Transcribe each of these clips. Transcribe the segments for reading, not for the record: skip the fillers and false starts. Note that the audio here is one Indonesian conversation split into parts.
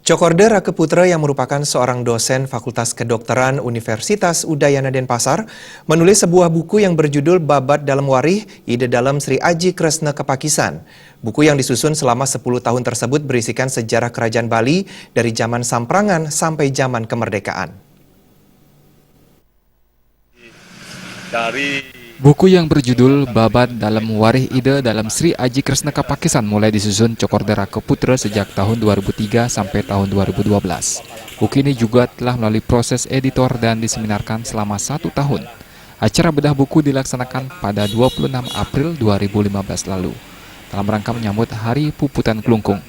Cokorda Rakeputra yang merupakan seorang dosen Fakultas Kedokteran Universitas Udayana Denpasar menulis sebuah buku yang berjudul Babat Dalam Warih, Ide Dalam Sri Aji Kresna Kepakisan. Buku yang disusun selama 10 tahun tersebut berisikan sejarah kerajaan Bali dari zaman Samprangan sampai zaman kemerdekaan. Buku yang berjudul Babat Dalam Warih Ide Dalam Sri Aji Kresna Kepakisan mulai disusun Cokorda Rakeputra sejak tahun 2003 sampai tahun 2012. Buku ini juga telah melalui proses editor dan diseminarkan selama 1 tahun. Acara bedah buku dilaksanakan pada 26 April 2015 lalu, dalam rangka menyambut Hari Puputan Kelungkung.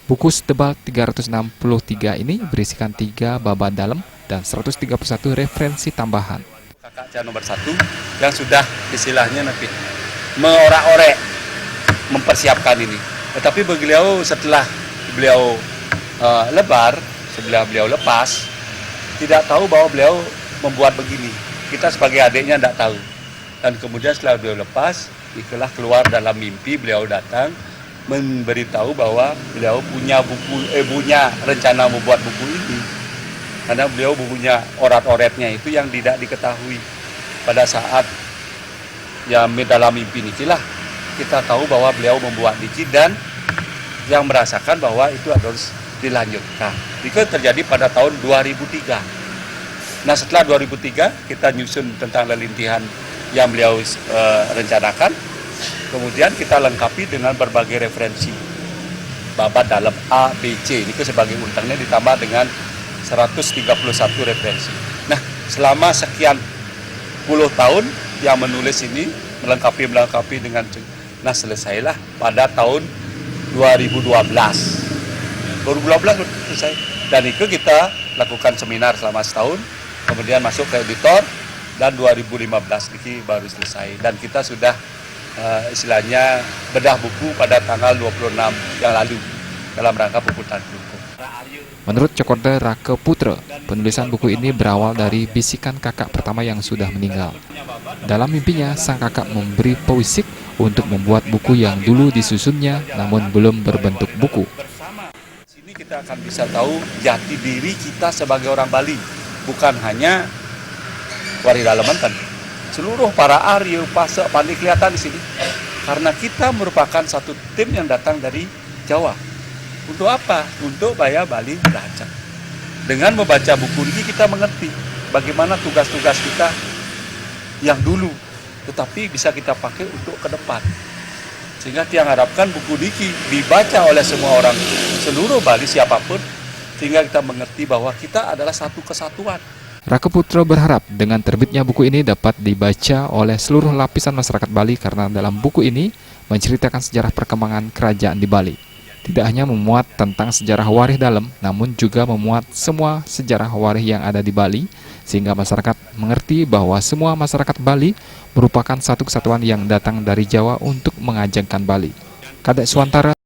Buku setebal 363 ini berisikan 3 babat dalam dan 131 referensi tambahan. Kakak nomor 1 yang sudah istilahnya nanti mengorak-orek mempersiapkan ini. Tetapi beliau setelah beliau setelah beliau lepas, tidak tahu bahwa beliau membuat begini. Kita sebagai adiknya tidak tahu. Dan kemudian setelah beliau lepas, itulah keluar dalam mimpi beliau datang memberitahu bahwa beliau punya punya rencana membuat buku ini. Karena beliau punya orat-oretnya itu yang tidak diketahui pada saat dalam mimpi inilah kita tahu bahwa beliau membuat niki dan yang merasakan bahwa itu harus dilanjutkan. Itu terjadi pada tahun 2003. Nah setelah 2003 kita nyusun tentang lelintihan yang beliau rencanakan, kemudian kita lengkapi dengan berbagai referensi babat dalam A, B, C. Ini sebagai urutannya ditambah dengan 131 referensi. Nah, selama sekian puluh tahun yang menulis ini melengkapi dengan selesailah pada tahun 2012. 2012 selesai. Dan itu kita lakukan seminar selama setahun, kemudian masuk ke editor dan 2015 ini baru selesai. Dan kita sudah istilahnya bedah buku pada tanggal 26 yang lalu dalam rangka Puputan Kelungkung. Menurut Cokorda Rakeputra, penulisan buku ini berawal dari bisikan kakak pertama yang sudah meninggal. Dalam mimpinya, sang kakak memberi pewisik untuk membuat buku yang dulu disusunnya namun belum berbentuk buku. Sini kita akan bisa tahu jati diri kita sebagai orang Bali, bukan hanya Warih Dalemanten. Seluruh para Arya, Pase, Pandi kelihatan di sini. Karena kita merupakan satu tim yang datang dari Jawa. Untuk apa? Untuk Baya Bali belajar. Dengan membaca buku ini kita mengerti bagaimana tugas-tugas kita yang dulu, tetapi bisa kita pakai untuk ke depan. Sehingga yang harapkan buku ini dibaca oleh semua orang seluruh Bali siapapun, sehingga kita mengerti bahwa kita adalah satu kesatuan. Rakeputra berharap dengan terbitnya buku ini dapat dibaca oleh seluruh lapisan masyarakat Bali karena dalam buku ini menceritakan sejarah perkembangan kerajaan di Bali. Tidak hanya memuat tentang sejarah Warih Dalam, namun juga memuat semua sejarah Warih yang ada di Bali, sehingga masyarakat mengerti bahwa semua masyarakat Bali merupakan satu kesatuan yang datang dari Jawa untuk mengajengkan Bali. Kadek Suantara